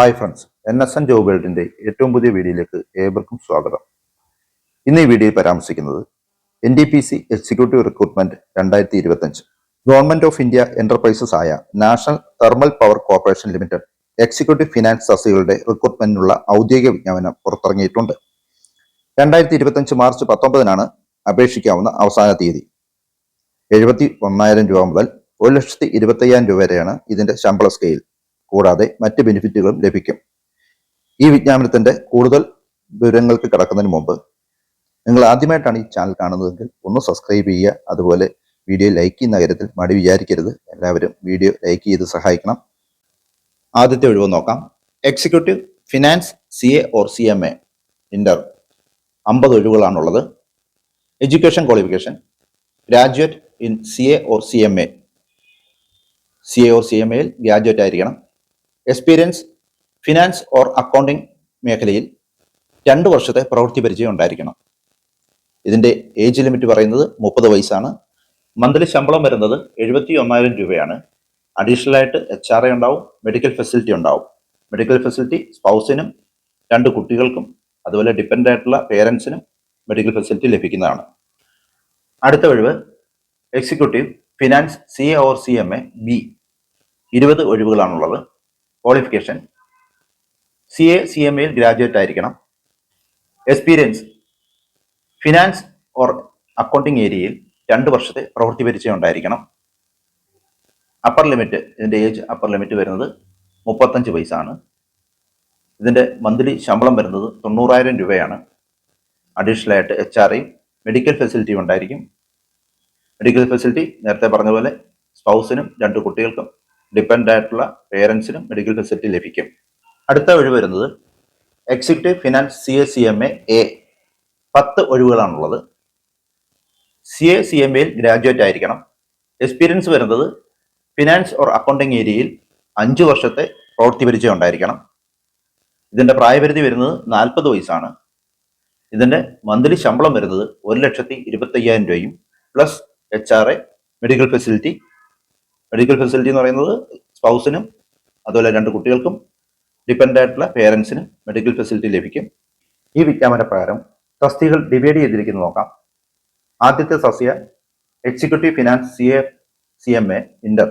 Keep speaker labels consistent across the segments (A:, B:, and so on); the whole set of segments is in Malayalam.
A: ഹായ് ഫ്രണ്ട്സ്, NSN ജോബ് വേൾഡിന്റെ ഏറ്റവും പുതിയ വീഡിയോയിലേക്ക് ഏവർക്കും സ്വാഗതം. ഇന്ന് ഈ വീഡിയോയിൽ പരാമർശിക്കുന്നത് NTPC executive recruitment 2025 government of India enterprises ആയ National Thermal Power Corporation Limited executive finance തസ്തികകളുടെ റിക്രൂട്ട്മെന്റിനുള്ള ഔദ്യോഗിക വിജ്ഞാപനം പുറത്തിറങ്ങിയിട്ടുണ്ട്. 2025 മാർച്ച് 19 അപേക്ഷിക്കാവുന്ന അവസാന തീയതി. 71,000 രൂപ മുതൽ 1,25,000 രൂപ വരെയാണ് ഇതിന്റെ ശമ്പള സ്കെയിൽ. കൂടാതെ മറ്റ് ബെനിഫിറ്റുകളും ലഭിക്കും. ഈ വിജ്ഞാപനത്തിന്റെ കൂടുതൽ വിവരങ്ങൾക്ക് കടക്കുന്നതിന് മുമ്പ് നിങ്ങൾ ആദ്യമായിട്ടാണ് ഈ ചാനൽ കാണുന്നതെങ്കിൽ ഒന്ന് സബ്സ്ക്രൈബ് ചെയ്യുക. അതുപോലെ വീഡിയോ ലൈക്ക് ചെയ്യുന്ന കാര്യത്തിൽ മടി വിചാരിക്കരുത്. എല്ലാവരും വീഡിയോ ലൈക്ക് ചെയ്ത് സഹായിക്കണം. ആദ്യത്തെ ഒഴിവ് നോക്കാം. Executive finance CA or CMA inter 50 ഒഴിവുകളാണുള്ളത്. Education qualification graduate in CA or CMA യിൽ ഗ്രാജുവേറ്റ് ആയിരിക്കണം. എക്സ്പീരിയൻസ് ഫിനാൻസ് ഓർ അക്കൗണ്ടിംഗ് മേഖലയിൽ 2 വർഷത്തെ പ്രവൃത്തി പരിചയം ഉണ്ടായിരിക്കണം. ഇതിന്റെ ഏജ് ലിമിറ്റ് പറയുന്നത് 30 വയസ്സാണ്. മന്ത്ലി ശമ്പളം വരുന്നത് 71,000 രൂപയാണ്. അഡീഷണൽ ആയിട്ട് HRA ഉണ്ടാവും, മെഡിക്കൽ ഫെസിലിറ്റി ഉണ്ടാവും. മെഡിക്കൽ ഫെസിലിറ്റി സ്പൗസിനും 2 കുട്ടികൾക്കും അതുപോലെ ഡിപ്പെൻഡ് ആയിട്ടുള്ള പേരൻസിനും മെഡിക്കൽ ഫെസിലിറ്റി ലഭിക്കുന്നതാണ്. അടുത്ത ഒഴിവ് executive finance CA or CMA B 20 ഒഴിവുകളാണുള്ളത്. ക്വാളിഫിക്കേഷൻ CA CMA ഗ്രാജുവേറ്റ് ആയിരിക്കണം. എക്സ്പീരിയൻസ് ഫിനാൻസ് ഓർ അക്കൗണ്ടിംഗ് ഏരിയയിൽ 2 വർഷത്തെ പ്രവൃത്തി പരിചയം ഉണ്ടായിരിക്കണം. അപ്പർ ലിമിറ്റ്, ഇതിന്റെ ഏജ് അപ്പർ ലിമിറ്റ് വരുന്നത് 35 വയസ്സാണ്. ഇതിന്റെ മന്ത്ലി ശമ്പളം വരുന്നത് 90,000 രൂപയാണ്. അഡീഷണൽ ആയിട്ട് HRA മെഡിക്കൽ ഫെസിലിറ്റി ഉണ്ടായിരിക്കും. മെഡിക്കൽ ഫെസിലിറ്റി നേരത്തെ പറഞ്ഞ പോലെ സ്പൗസിനും 2 കുട്ടികൾക്കും ഡിപ്പെൻഡ് ആയിട്ടുള്ള പേരൻസിനും മെഡിക്കൽ ഫെസിലിറ്റി ലഭിക്കും. അടുത്ത ഒഴിവ് വരുന്നത് executive finance CA CMA A 10 ഒഴിവുകളാണുള്ളത്. CA CMA graduate ആയിരിക്കണം. എക്സ്പീരിയൻസ് വരുന്നത് ഫിനാൻസ് ഓർ അക്കൗണ്ടിംഗ് ഏരിയയിൽ 5 വർഷത്തെ പ്രവൃത്തി പരിചയം ഉണ്ടായിരിക്കണം. ഇതിന്റെ പ്രായപരിധി വരുന്നത് 40 വയസ്സാണ്. ഇതിന്റെ മന്ത്ലി ശമ്പളം വരുന്നത് 1,25,000 രൂപയും പ്ലസ് HRA മെഡിക്കൽ ഫെസിലിറ്റി എന്ന് പറയുന്നത് സ്പൗസിനും അതുപോലെ 2 കുട്ടികൾക്കും ഡിപ്പെൻഡ് ആയിട്ടുള്ള പേരൻസിനും മെഡിക്കൽ ഫെസിലിറ്റി ലഭിക്കും. ഈ വിജ്ഞാപന പ്രകാരം തസ്തികകൾ ഡിവൈഡ് ചെയ്തിരിക്കുന്നത് നോക്കാം. ആദ്യത്തെ തസ്തിക executive finance CA CMA inter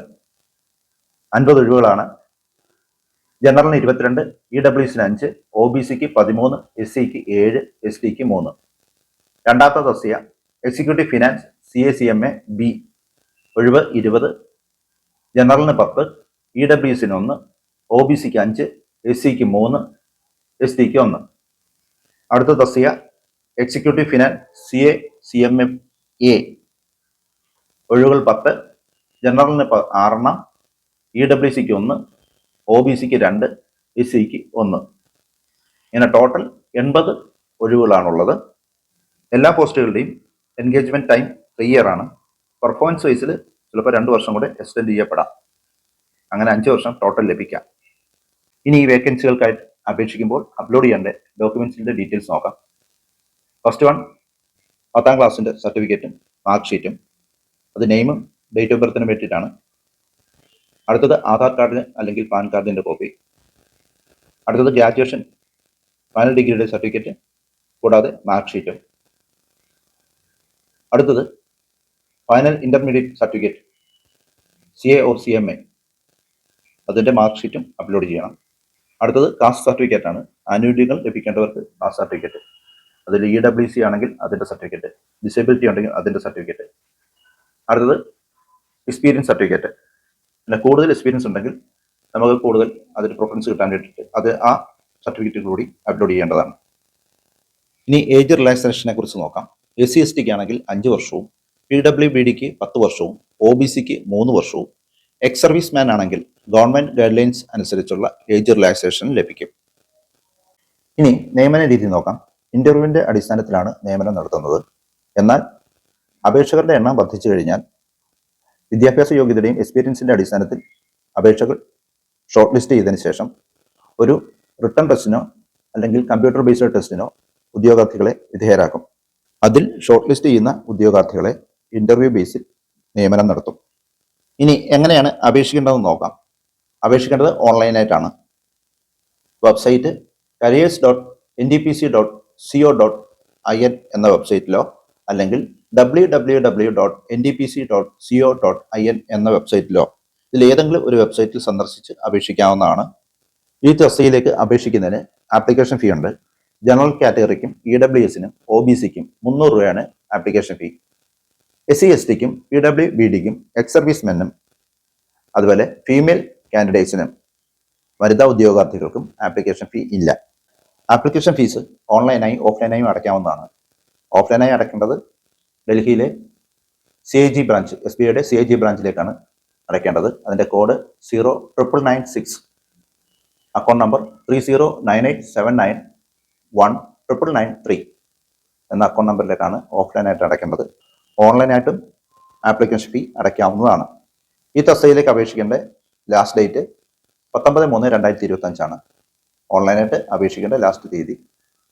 A: 50 ഒഴിവുകളാണ്. ജനറലിന് 22, EWSന് 5, OBCക്ക് 13, SCക്ക് 7, STക്ക് 3. രണ്ടാമത്തെ തസ്തിക executive finance CA CMA B ഒഴിവ് 20, ജനറലിന് 10, EWSന് 1, OBCക്ക് 5, SCക്ക് 3, STക്ക് 1. അടുത്ത തസ്തിക executive finance CA CMA A ഒഴിവുകൾ 10, ജനറലിന് 6, EWCക്ക് 1, OBCക്ക് 2, SCക്ക് 1. ഇങ്ങനെ ടോട്ടൽ 80 ഒഴിവുകളാണുള്ളത്. എല്ലാ പോസ്റ്റുകളുടെയും എൻഗേജ്മെന്റ് ടൈം 3 ഇയർ ആണ്. പെർഫോമൻസ് വൈസിൽ ചിലപ്പോൾ 2 വർഷം കൂടെ എക്സ്റ്റെൻഡ് ചെയ്യപ്പെടാം. അങ്ങനെ 5 വർഷം ടോട്ടൽ ലഭിക്കാം. ഇനി ഈ വേക്കൻസികൾക്കായിട്ട് അപേക്ഷിക്കുമ്പോൾ അപ്ലോഡ് ചെയ്യേണ്ട ഡോക്യുമെന്റ്സിന്റെ ഡീറ്റെയിൽസ് നോക്കാം. ഫസ്റ്റ് വൺ 10ാം ക്ലാസ്സിന്റെ സർട്ടിഫിക്കറ്റും മാർക്ക് ഷീറ്റും, അത് നെയിമും ഡേറ്റ് ഓഫ് ബർത്തിനും വേണ്ടിയിട്ടാണ്. അടുത്തത് ആധാർ കാർഡിന് അല്ലെങ്കിൽ പാൻ കാർഡിന്റെ കോപ്പി. അടുത്തത് ഗ്രാജുവേഷൻ ഫൈനൽ ഡിഗ്രിയുടെ സർട്ടിഫിക്കറ്റ് കൂടാതെ മാർക്ക് ഷീറ്റും. അടുത്തത് final intermediate certificate CA or CMA അതിന്റെ മാർക്ക് ഷീറ്റും അപ്ലോഡ് ചെയ്യണം. അടുത്തത് കാസ്റ്റ് സർട്ടിഫിക്കറ്റ് ആണ്. ആനുകൂല്യങ്ങൾ ലഭിക്കേണ്ടവർക്ക് കാസ്റ്റ് സർട്ടിഫിക്കറ്റ്, അതിൽ EWC ആണെങ്കിൽ അതിന്റെ സർട്ടിഫിക്കറ്റ്, ഡിസേബിലിറ്റി ഉണ്ടെങ്കിൽ അതിന്റെ സർട്ടിഫിക്കറ്റ്. അടുത്തത് എക്സ്പീരിയൻസ് സർട്ടിഫിക്കറ്റ്. പിന്നെ കൂടുതൽ എക്സ്പീരിയൻസ് ഉണ്ടെങ്കിൽ നമുക്ക് കൂടുതൽ അതിന് പ്രിഫറൻസ് കിട്ടാൻ വേണ്ടിയിട്ട് അത് ആ സർട്ടിഫിക്കറ്റ് കൂടി അപ്ലോഡ് ചെയ്യേണ്ടതാണ്. ഇനി ഏജ് റിലാക്സേഷനെ കുറിച്ച് നോക്കാം. SC STക്ക് ആണെങ്കിൽ 5 വർഷവും, PWBDക്ക് 10 വർഷവും, OBCക്ക് 3 വർഷവും, എക്സ് സർവീസ് മാൻ ആണെങ്കിൽ ഗവൺമെന്റ് ഗൈഡ് ലൈൻസ് അനുസരിച്ചുള്ള ഏജ് റിലാക്സേഷൻ ലഭിക്കും. ഇനി നിയമന രീതി നോക്കാം. ഇന്റർവ്യൂവിന്റെ അടിസ്ഥാനത്തിലാണ് നിയമനം നടത്തുന്നത്. എന്നാൽ അപേക്ഷകരുടെ എണ്ണം വർദ്ധിച്ചു കഴിഞ്ഞാൽ വിദ്യാഭ്യാസ യോഗ്യതയുടെയും എക്സ്പീരിയൻസിന്റെ അടിസ്ഥാനത്തിൽ അപേക്ഷകൾ ഷോർട്ട് ലിസ്റ്റ് ചെയ്തതിനു ശേഷം ഒരു റിട്ടൺ ടെസ്റ്റിനോ അല്ലെങ്കിൽ കമ്പ്യൂട്ടർ ബേസ്ഡ് ടെസ്റ്റിനോ ഉദ്യോഗാർത്ഥികളെ വിധേയരാക്കും. അതിൽ ഷോർട്ട് ലിസ്റ്റ് ചെയ്യുന്ന ഉദ്യോഗാർത്ഥികളെ ഇന്റർവ്യൂ ബേസിൽ നിയമനം നടത്തും. ഇനി എങ്ങനെയാണ് അപേക്ഷിക്കേണ്ടതെന്ന് നോക്കാം. അപേക്ഷിക്കേണ്ടത് ഓൺലൈനായിട്ടാണ്. വെബ്സൈറ്റ് careers.ndpc.co.in എന്ന വെബ്സൈറ്റിലോ അല്ലെങ്കിൽ www.ndpc.co.in എന്ന വെബ്സൈറ്റിലോ ഇതിലേതെങ്കിലും ഒരു വെബ്സൈറ്റിൽ സന്ദർശിച്ച് അപേക്ഷിക്കാവുന്നതാണ്. ഈ തസ്തികയിലേക്ക് അപേക്ഷിക്കുന്നതിന് ആപ്ലിക്കേഷൻ ഫീ ഉണ്ട്. ജനറൽ കാറ്റഗറിക്കും EWSനും OBCക്കും 300 രൂപയാണ് ആപ്ലിക്കേഷൻ ഫീ. SC/STക്കും PWBDക്കും എക്സ് സർവീസ്മെനും അതുപോലെ ഫീമെയിൽ കാൻഡിഡേറ്റ്സിനും വനിതാ ഉദ്യോഗാർത്ഥികൾക്കും ആപ്ലിക്കേഷൻ ഫീ ഇല്ല. ആപ്ലിക്കേഷൻ ഫീസ് ഓൺലൈനായി ഓഫ്ലൈനായും അടയ്ക്കാവുന്നതാണ്. ഓഫ്ലൈനായി അടയ്ക്കേണ്ടത് ഡൽഹിയിലെ CIG ബ്രാഞ്ച് SBIയുടെ CIG ബ്രാഞ്ചിലേക്കാണ് അടയ്ക്കേണ്ടത്. അതിൻ്റെ കോഡ് 09996, അക്കൗണ്ട് നമ്പർ 309879919993 എന്ന അക്കൗണ്ട് നമ്പറിലേക്കാണ് ഓഫ്ലൈനായിട്ട് അടയ്ക്കേണ്ടത്. ഓൺലൈനായിട്ടും ആപ്ലിക്കേഷൻ ഫീ അടയ്ക്കാവുന്നതാണ്. ഈ തസ്തികയിലേക്ക് അപേക്ഷിക്കേണ്ട ലാസ്റ്റ് ഡേറ്റ് 19/3/2025 ഓൺലൈനായിട്ട് അപേക്ഷിക്കേണ്ട ലാസ്റ്റ് തീയതി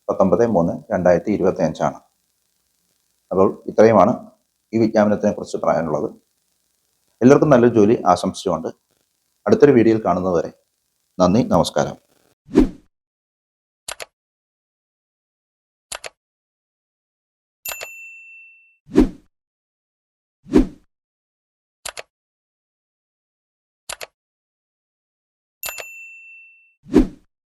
A: 19/3/2025. അപ്പോൾ ഇത്രയുമാണ് ഈ വിജ്ഞാപനത്തിനെ കുറിച്ച് പറയാനുള്ളത്. എല്ലാവർക്കും നല്ലൊരു ജോലി ആശംസിച്ചുകൊണ്ട് അടുത്തൊരു വീഡിയോയിൽ കാണുന്നതുവരെ നന്ദി, നമസ്കാരം.